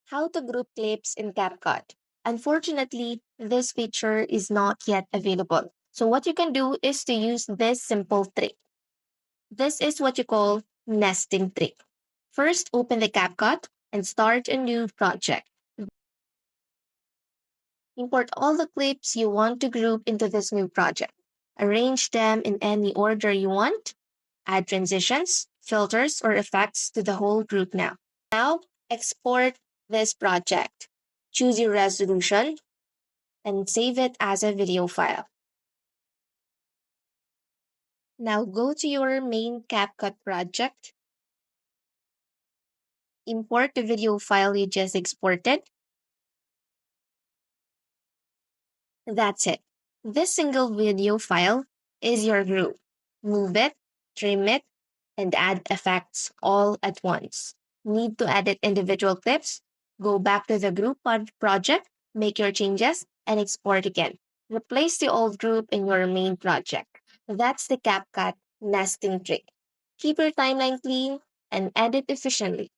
How to group clips in CapCut. Unfortunately, this feature is not yet available. So what you can do is to use this simple trick. This is what you call nesting trick. First, open the CapCut and start a new project. Import all the clips you want to group into this new project. Arrange them in any order you want. Add transitions, filters, or effects to the whole group now. Now, export this project. Choose your resolution and save it as a video file. Now go to your main CapCut project. Import the video file you just exported. That's it. This single video file is your group. Move it, trim it, and add effects all at once. Need to edit individual clips? Go back to the group project, make your changes, and export again. Replace the old group in your main project. That's the CapCut nesting trick. Keep your timeline clean and edit efficiently.